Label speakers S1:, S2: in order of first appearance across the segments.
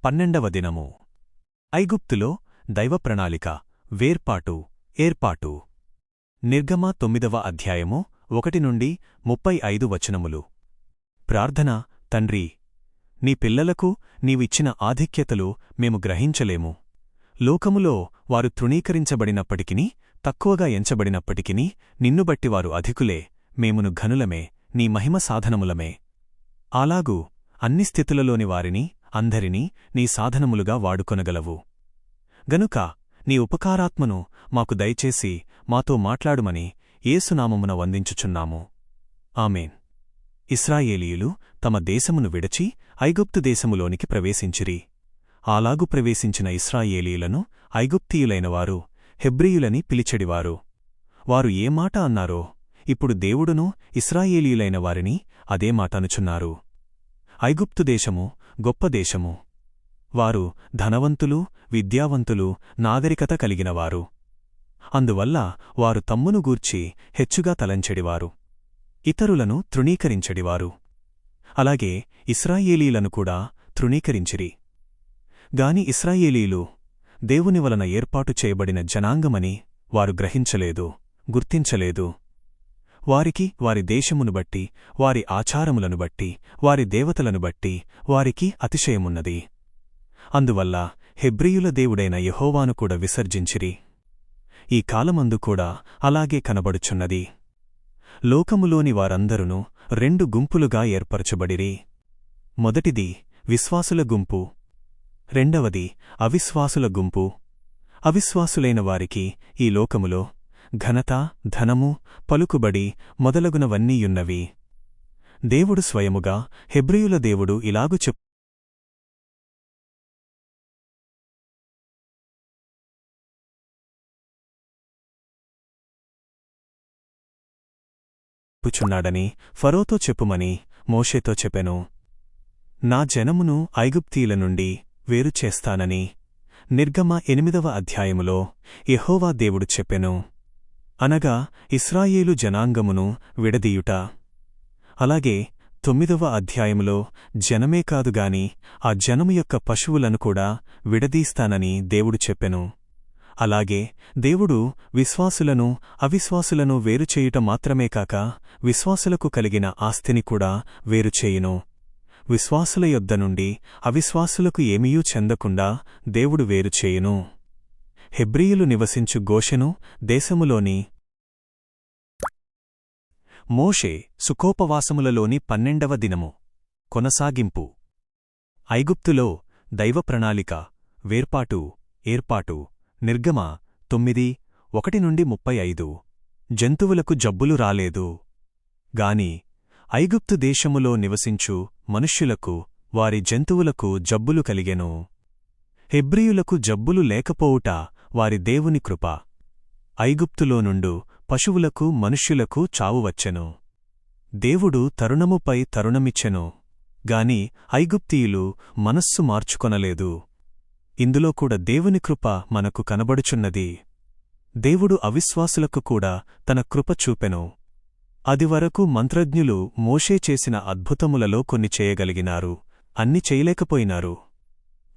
S1: 12వ దినము. ఐగుప్తులో దైవ ప్రణాళిక, వేర్పాటు, ఏర్పాటు. నిర్గమ 9వ అధ్యాయము 1 నుండి 35 వచనములు. ప్రార్థన. తండ్రి, నీ పిల్లలకు నీవిచ్చిన ఆధిక్యతలు మేము గ్రహించలేము. లోకములో వారు తృణీకరించబడినప్పటికినీ, తక్కువగా ఎంచబడినప్పటికినీ, నిన్నుబట్టి వారు అధికులే, మేమును ఘనులమే, నీ మహిమ సాధనములమే. అలాగూ అన్ని స్థితులలోని వారిని అందరినీ నీ సాధనములుగా వాడుకొనగలవు. గనుక నీ ఉపకారాత్మను మాకు దయచేసి మాతో మాట్లాడుమని యేసునామమున వందించుచున్నాము. ఆమేన్. ఇశ్రాయేలీయులు తమ దేశమును విడచి ఐగుప్తు దేశములోనికి ప్రవేశించిరి. అలాగు ప్రవేశించిన ఇశ్రాయేలీయులను ఐగుప్తీయులైనవారు హెబ్రీయులని పిలిచెడివారు. వారు ఏ మాట అన్నారో ఇప్పుడు దేవుడును ఇశ్రాయేలీయులైన వారిని అదే మాట అనుచున్నారు. ఐగుప్తు దేశము గొప్ప దేశము. వారు ధనవంతులు, విద్యావంతులు, నాగరికత కలిగినవారు. అందువల్ల వారు తమ్మును గూర్చి హెచ్చుగా తలంచెడివారు, ఇతరులను తృణీకరించెడివారు. అలాగే ఇశ్రాయేలీయులను కూడా తృణీకరించిరి. గాని ఇశ్రాయేలీయులు దేవుని వలన ఏర్పాటు చేయబడిన జనాంగమని వారు గ్రహించలేదు, గుర్తించలేదు. వారికి వారి దేశమును బట్టి, వారి ఆచారములను బట్టి, వారి దేవతలను బట్టి వారికి అతిశయమున్నది. అందువల్ల హెబ్రీయుల దేవుడైన యెహోవాను కూడా విసర్జించిరి. ఈ కాలమందు కూడా అలాగే కనబడుచున్నది. లోకములోని వారందరును 2 గుంపులుగా ఏర్పరచబడిరి. మొదటిది విశ్వాసుల గుంపు, రెండవది అవిశ్వాసుల గుంపు. అవిశ్వాసులైన వారికి ఈ లోకములో ఘనత, ధనము, పలుకుబడి మొదలగునవన్నీయున్నవి. దేవుడు స్వయముగా హెబ్రీయుల దేవుడు ఇలాగు చెప్పుచున్నాడని ఫరోతో చెప్పుమని మోషేతో చెప్పెను. నా జనమును ఐగుప్తీయుల నుండి వేరుచేస్తానని నిర్గమ 8వ అధ్యాయములో యెహోవా దేవుడు చెప్పెను. అనగా ఇశ్రాయేలు జనాంగమును విడదీయుట. అలాగే 9వ అధ్యాయములో జనమే కాదుగాని ఆ జనము యొక్క పశువులను కూడా విడదీస్తానని దేవుడు చెప్పెను. అలాగే దేవుడు విశ్వాసులను అవిశ్వాసులను వేరుచేయుట మాత్రమే కాక విశ్వాసులకు కలిగిన ఆస్తిని కూడా వేరుచేయును. విశ్వాసుల యొద్ద నుండి అవిశ్వాసులకు ఏమీయూ చెందకుండా దేవుడు వేరుచేయును. హెబ్రీయులు నివసించు గోషెను దేశములోని మోషే సుకోపవాసములలోని 12వ దినము. కొనసాగింపు. ఐగుప్తులో దైవ ప్రణాళిక, వేర్పాటు, ఏర్పాటు. నిర్గమ 9:1 నుండి 35. జంతువులకు జబ్బులు రాలేదు. గాని ఐగుప్తు దేశములో నివసించు మనుష్యులకు వారి జంతువులకు జబ్బులు కలిగెను. హెబ్రీయులకు జబ్బులు లేకపోవుట వారి దేవుని కృప. ఐగుప్తులో నుండు పశువులకు మనుష్యులకు చావు వచ్చెను. దేవుడు తరుణముపై తరుణమిచ్చెను. గాని ఐగుప్తీయులు మనస్సు మార్చుకొనలేదు. ఇందులో కూడా దేవుని కృప మనకు కనబడుచున్నది. దేవుడు అవిశ్వాసులకు కూడా తన కృప చూపెను. అదివరకు మంత్రజ్ఞులు మోషే చేసిన అద్భుతములలో కొన్ని చేయగలిగినారు, అన్ని చేయలేకపోయినారు.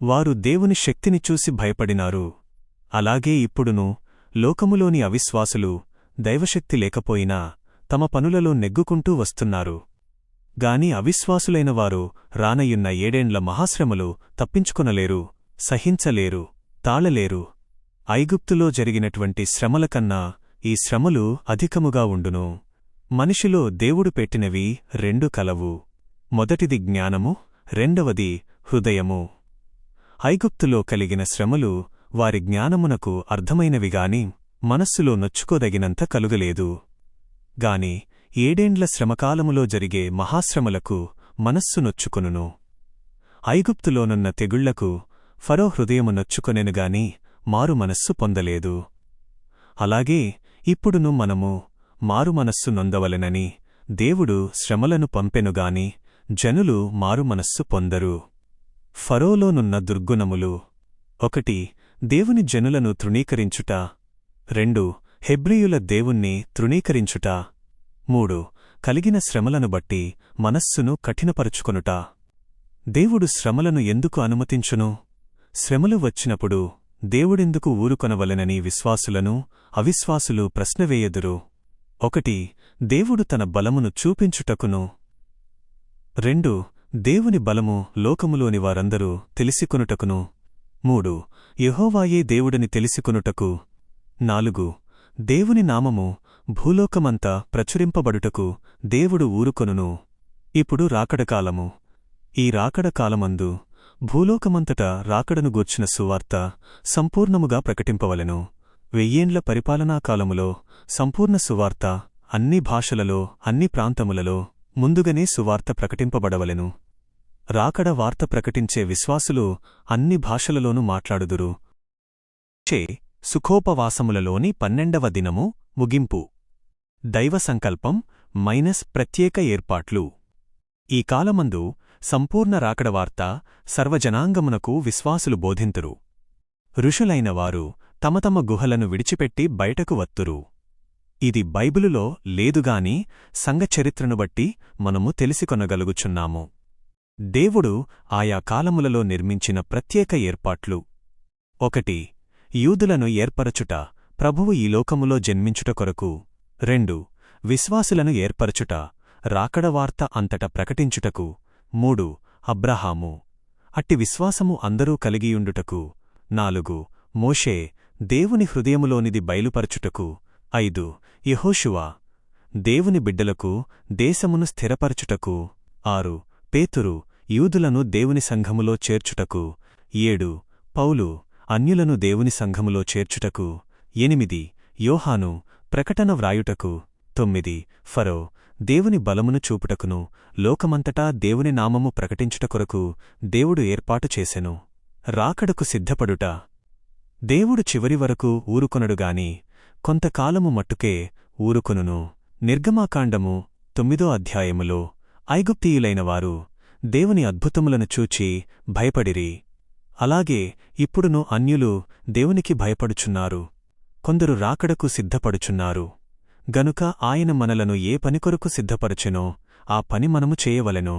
S1: వారు దేవుని శక్తిని చూసి భయపడినారు. అలాగే ఇప్పుడును లోకములోని అవిశ్వాసులు దైవశక్తి లేకపోయినా తమ పనులలో నెగ్గుకుంటూ వస్తున్నారు. గాని అవిశ్వాసులైన వారు రానయ్యున్న 7 ఏండ్ల మహాశ్రమలు తప్పించుకొనలేరు, సహించలేరు, తాళలేరు. ఐగుప్తులో జరిగినటువంటి శ్రమలకన్నా ఈ శ్రమలు అధికముగా ఉండును. మనిషిలో దేవుడు పెట్టినవి 2 కలవు. మొదటిది జ్ఞానము, రెండవది హృదయము. ఐగుప్తులో కలిగిన శ్రమలు వారి జ్ఞానమునకు అర్థమైనవిగాని మనస్సులో నొచ్చుకోదగినంత కలుగలేదు. గాని 7 ఏండ్ల శ్రమకాలములో జరిగే మహాశ్రమలకు మనస్సు నొచ్చుకొనును. ఐగుప్తులోనున్న తెగుళ్లకు ఫరో హృదయము నొచ్చుకొనెనుగాని మారు మనస్సు పొందలేదు. అలాగే ఇప్పుడును మనము మారుమనస్సు నొందవలెనని దేవుడు శ్రమలను పంపెనుగాని జనులు మారుమనస్సు పొందరు. ఫరోలోనున్న దుర్గుణములు. 1. దేవుని జనులను తృణీకరించుట. 2. హెబ్రీయుల దేవుణ్ణి తృణీకరించుట. 3. కలిగిన శ్రమలను బట్టి మనస్సును కఠినపరుచుకొనుట. దేవుడు శ్రమలను ఎందుకు అనుమతించును? శ్రమలు వచ్చినప్పుడు దేవుడెందుకు ఊరుకొనవలెనని విశ్వాసులను, అవిశ్వాసులు ప్రశ్నవేయెదురు. 1. దేవుడు తన బలమును చూపించుటకును. 2. దేవుని బలము లోకములోని వారందరూ తెలిసికొనుటకును. 3. యెహోవాయే దేవుడని తెలిసికొనుటకు. 4. దేవుని నామము భూలోకమంతా ప్రచురింపబడుటకు దేవుడు ఊరుకొనును. ఇప్పుడు రాకడకాలము. ఈ రాకడకాలమందు భూలోకమంతటా రాకడను గూర్చిన సువార్త సంపూర్ణముగా ప్రకటింపవలెను. 1000 ఏండ్ల పరిపాలనాకాలములో సంపూర్ణ సువార్త అన్ని భాషలలో, అన్ని ప్రాంతములలో ముందుగానే సువార్త ప్రకటింపబడవలెను. రాకడ వార్త ప్రకటించే విశ్వాసులు అన్ని భాషలలోనూ మాట్లాడుదురు. సుఖోపవాసములలోని 12వ దినము ముగింపు. దైవ సంకల్పం ప్రత్యేక ఏర్పాట్లు. ఈ కాలమందు సంపూర్ణ రాకడవార్త సర్వజనాంగమునకు విశ్వాసులు బోధింతురు. ఋషులైన వారు తమ తమ గుహలను విడిచిపెట్టి బయటకు వత్తురు. ఇది బైబిలులో లేదుగాని సంఘచరిత్రను బట్టి మనము తెలిసికొనగలుగుచున్నాము. దేవుడు ఆయా కాలములలో నిర్మించిన ప్రత్యేక ఏర్పాట్లు. 1. యూదులను ఏర్పరచుట, ప్రభువు ఈ లోకములో జన్మించుట కొరకు. 2. విశ్వాసులను ఏర్పరచుట, రాకడవార్త అంతట ప్రకటించుటకు. 3. అబ్రహాము, అట్టి విశ్వాసము అందరూ కలిగియుండుటకు. 4. మోషే, దేవుని హృదయములోనిది బయలుపరచుటకు. 5. యెహోషువ, దేవుని బిడ్డలకు దేశమును స్థిరపరచుటకు. 6. పేతురు, యూదులను దేవుని సంఘములో చేర్చుటకు. 7. పౌలు, అన్యులను దేవుని సంఘములో చేర్చుటకు. 8. యోహాను, ప్రకటన వ్రాయుటకు. 9. ఫరో, దేవుని బలమును చూపుటకును లోకమంతటా దేవుని నామము ప్రకటించుట కొరకు దేవుడు ఏర్పాటు చేసెను. రాకడకు సిద్ధపడుట. దేవుడు చివరి వరకు ఊరుకొనడుగాని కొంతకాలము మట్టుకే ఊరుకొనును. నిర్గమాకాండము 9వ అధ్యాయములో ఐగుప్తీయులైన వారు దేవుని అద్భుతములను చూచి భయపడిరి. అలాగే ఇప్పుడును అన్యులు దేవునికి భయపడుచున్నారు. కొందరు రాకడకు సిద్ధపడుచున్నారు. గనుక ఆయన మనలను ఏ పనికొరకు సిద్ధపరచెనో ఆ పని మనము చేయవలెను.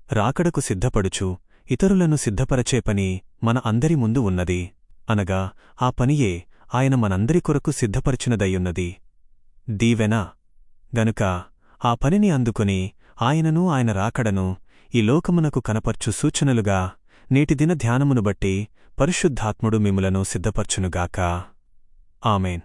S1: రాకడకు సిద్ధపడుచు ఇతరులను సిద్ధపరచే పని మన అందరి ముందు ఉన్నది. అనగా ఆ పనియే ఆయన మనందరి కొరకు సిద్ధపరచినదయ్యున్నది. దీవెన. గనుక ఆ పనిని అందుకొని ఆయనను ఆయన రాకడను ఈ లోకమునకు కనపర్చు సూచనలుగా నేటిదిన ధ్యానమును బట్టి పరిశుద్ధాత్ముడు మిమ్ములను సిద్ధపర్చునుగాక. ఆమేన్.